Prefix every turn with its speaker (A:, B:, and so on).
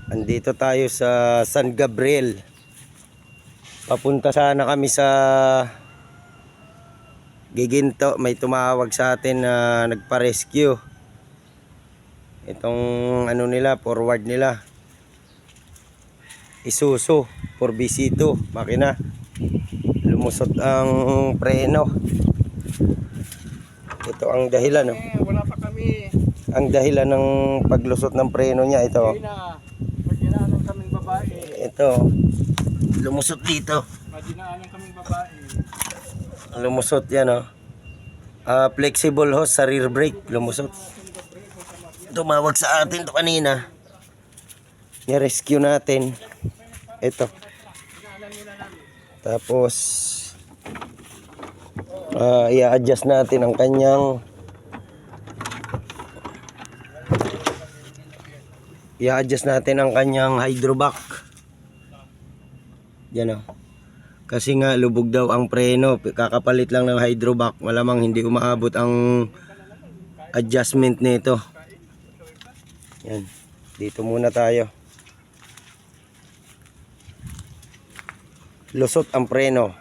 A: Andito tayo sa San Gabriel. Papunta sana kami sa Giginto. May tumawag sa atin na nagpa-rescue. Itong ano nila, forward nila. Isuzu 4BC2 makina. Lumusot ang preno. Ito ang dahilan, no?
B: Wala pa kami.
A: Ang dahilan ng paglusot ng preno niya ito.
B: Dinaanan kaming babae.
A: Ito. Lumusot dito.
B: Dinaanan kaming babae.
A: Lumusot yan, oh. Flexible hose sa rear brake. Lumusot. Tumawag sa atin to kanina. I-rescue natin. Ito. Tapos i-adjust natin ang kanyang hydrovac. Yan, oh. Kasi nga lubog daw ang preno, kakapalit lang ng hydrovac, malamang hindi umaabot ang adjustment nito. Yan, dito muna tayo. Lusot ang preno.